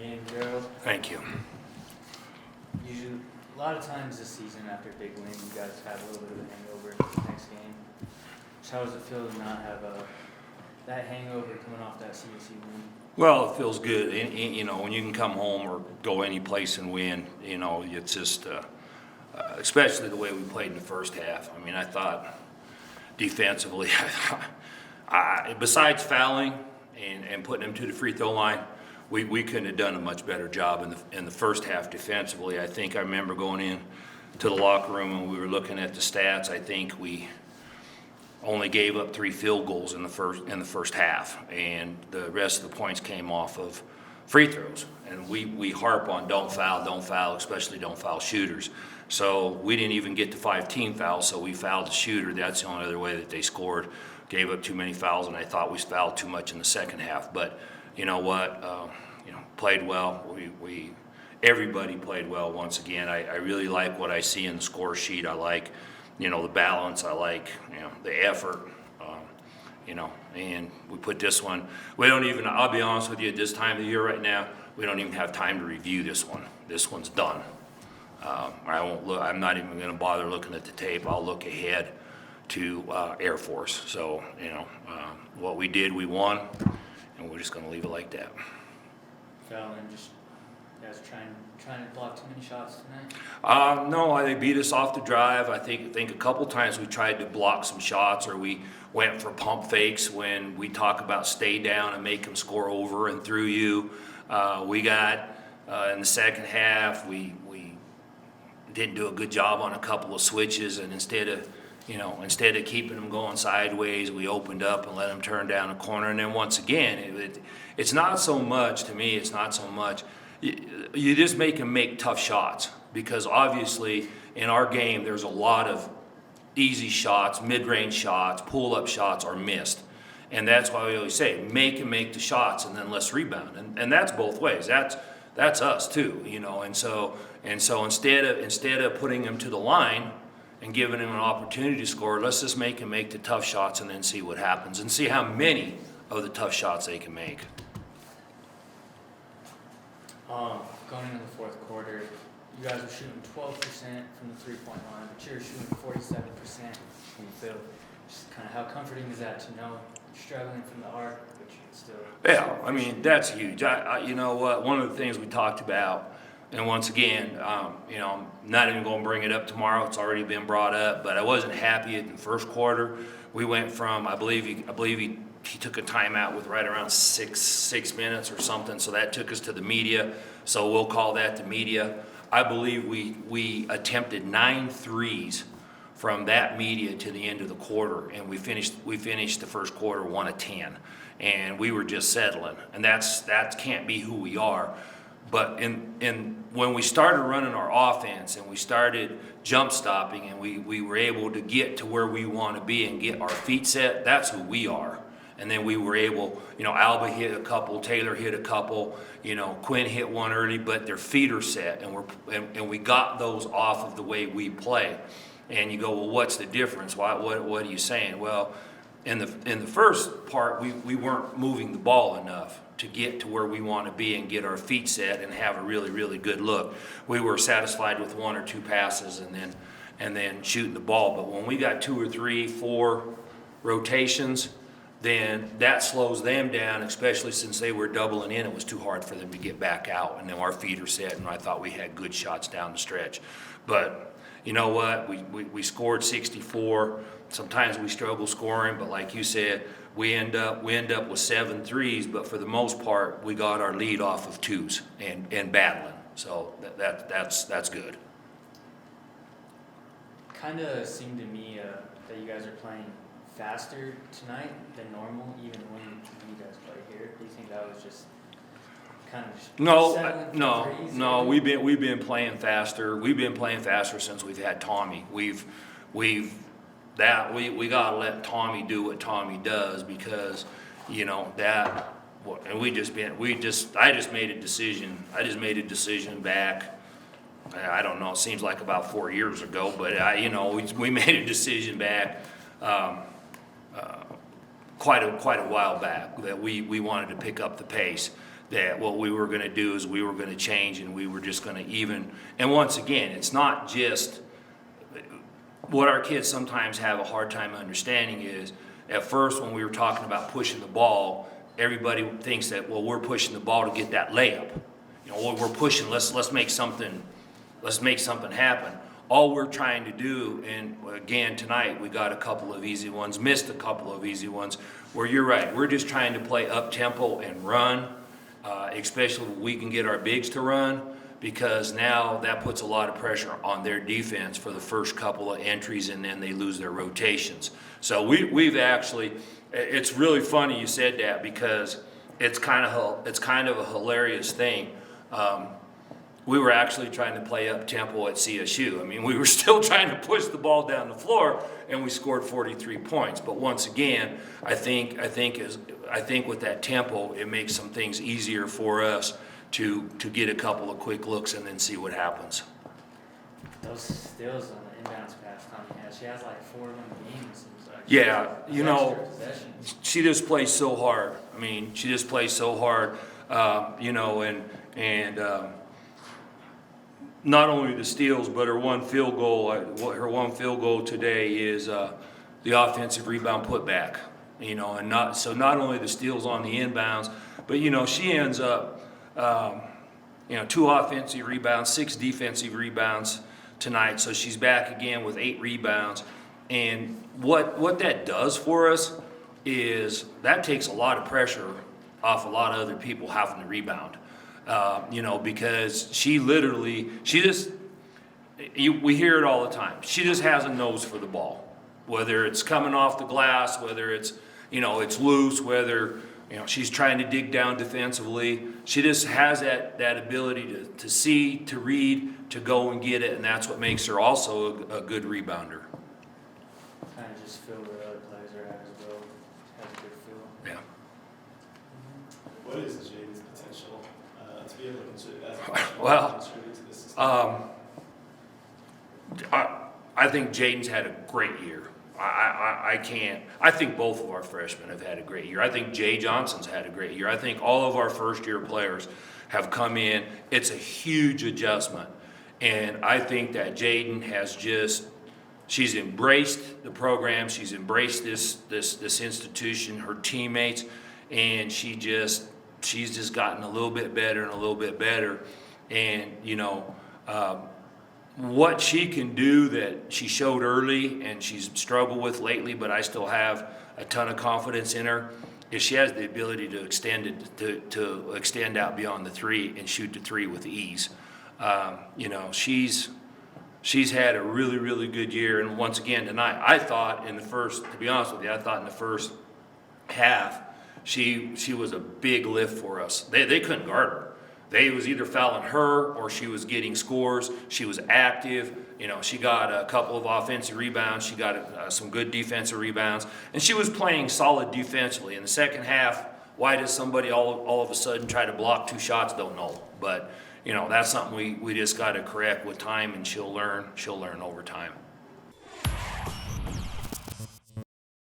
game, Gerald. Thank you. Usually, a lot of times this season after a big win, you guys have a little bit of a hangover next game. So how does it feel to not have that hangover coming off that CSC win? Well, it feels good. You know, when you can come home or go any place and win, you know, it's just, especially the way we played in the first half. I mean, I thought defensively, besides fouling and putting them to the free throw line, we couldn't have done a much better job in the first half defensively. I think I remember going in to the locker room and we were looking at the stats. I think we only gave up 3 field goals in the first half, and the rest of the points came off of free throws. And we harp on don't foul, especially don't foul shooters. So we didn't even get to 5 team fouls, so we fouled the shooter. That's the only other way that they scored. Gave up too many fouls, and I thought we fouled too much in the second half. But you know what? Played well. Everybody played well once again. I really like what I see in the score sheet. I like, the balance. I like, the effort. And we put this one. We don't even. I'll be honest with you. At this time of the year right now, we don't even have time to review this one. This one's done. I won't look. I'm not even going to bother looking at the tape. I'll look ahead to Air Force. So what we did, we won, and we're just going to leave it like that. Fouling, just you guys trying to block too many shots tonight? No, they beat us off the drive. I think a couple times we tried to block some shots, or we went for pump fakes when we talk about stay down and make them score over and through you. We got in the second half, we didn't do a good job on a couple of switches, and instead of keeping them going sideways, we opened up and let them turn down a corner. And then once again, it's not so much, to me, it's not so much. You just make them make tough shots, because obviously in our game there's a lot of easy shots, mid-range shots, pull-up shots are missed. And that's why we always say, make the shots and then let's rebound. And that's both ways. That's us too, And so instead of putting them to the line and giving them an opportunity to score, let's just make them make the tough shots and then see what happens and see how many of the tough shots they can make. Going into the fourth quarter, you guys were shooting 12% from the three-point line, but you're shooting 47% from the field. Just kind of how comforting is that to know you're struggling from the arc, but you can still... Yeah, I mean, that's huge. You know what? One of the things we talked about, and once again, I'm not even going to bring it up tomorrow. It's already been brought up, but I wasn't happy in the first quarter. We went from, I believe he took a timeout with right around six minutes or something, so that took us to the media. So we'll call that the media. I believe we attempted 9 threes from that media to the end of the quarter, and we finished the first quarter 1 of 10, and we were just settling, and that can't be who we are. But when we started running our offense and we started jump stopping and we were able to get to where we want to be and get our feet set, that's who we are. And then we were able, Alba hit a couple, Taylor hit a couple, Quinn hit one early, but their feet are set, and we got those off of the way we play. And you go, well, what's the difference? What are you saying? Well, in the first part, we weren't moving the ball enough to get to where we want to be and get our feet set and have a really, really good look. We were satisfied with 1 or 2 passes and then shooting the ball. But when we got 2 or 3, 4 rotations, then that slows them down, especially since they were doubling in. It was too hard for them to get back out, and then our feet are set, and I thought we had good shots down the stretch. But you know what? We scored 64. Sometimes we struggle scoring, but like you said, we end up with 7 threes, but for the most part, we got our lead off of 2s and battling. So that's good. Kind of seemed to me that you guys are playing faster tonight than normal, even when you guys play here. Do you think that was just kind of No. We've been playing faster. We've been playing faster since we've had Tommy. We gotta let Tommy do what Tommy does, because and I just made a decision. I just made a decision back. I don't know. It seems like about 4 years ago, but we made a decision back. Quite a while back, that we wanted to pick up the pace. that what we were gonna do is we were gonna change and we were just gonna even, and once again, it's not just, what our kids sometimes have a hard time understanding is, at first when we were talking about pushing the ball, everybody thinks that, well, we're pushing the ball to get that layup. You know, we're pushing, let's make something happen. All we're trying to do, and again, tonight, we got a couple of easy ones, missed a couple of easy ones, where you're right, we're just trying to play up-tempo and run, especially when we can get our bigs to run, because now that puts a lot of pressure on their defense for the first couple of entries, and then they lose their rotations. So we've actually, it's really funny you said that, because it's kind of a hilarious thing. We were actually trying to play up tempo at CSU. I mean, we were still trying to push the ball down the floor, and we scored 43 points. But once again, I think with that tempo, it makes some things easier for us to get a couple of quick looks and then see what happens. Those steals on the inbounds pass Tommy has, she has like 4 of them games. Yeah, you know, possessions. she just plays so hard. I mean, she just plays so hard, you know, and not only the steals, but her one field goal. Her one field goal today is the offensive rebound putback. You know, and not only the steals on the inbounds, but you know, she ends up, you know, 2 offensive rebounds, 6 defensive rebounds tonight. So she's back again with 8 rebounds. And what that does for us is that takes a lot of pressure off a lot of other people having to rebound. You know, because we hear it all the time. She just has a nose for the ball, whether it's coming off the glass, whether it's, you know, it's loose, whether, you know, she's trying to dig down defensively. She just has that ability to see, to read, to go and get it, and that's what makes her also a good rebounder. Kind of just feel where other players are at as well. Has a good feel. Yeah. What is Jaden's potential to be able to contribute as a Well, contribute to this system? I think Jaden's had a great year. I think both of our freshmen have had a great year. I think Jay Johnson's had a great year. I think all of our first-year players have come in. It's a huge adjustment. And I think that Jaden has she's embraced the program. She's embraced this institution, her teammates, and she's just gotten a little bit better and a little bit better. And, you know, what she can do that she showed early and she's struggled with lately, but I still have a ton of confidence in her, is she has the ability to extend out beyond the 3 and shoot the 3 with ease. You know, she's had a really, really good year. And once again tonight, I thought in the first half, she was a big lift for us. They couldn't guard her. They was either fouling her or she was getting scores. She was active. You know, she got a couple of offensive rebounds. She got some good defensive rebounds. And she was playing solid defensively. In the second half, why does somebody all of a sudden try to block 2 shots? Don't know. But, you know, that's something we just got to correct with time, and she'll learn over time.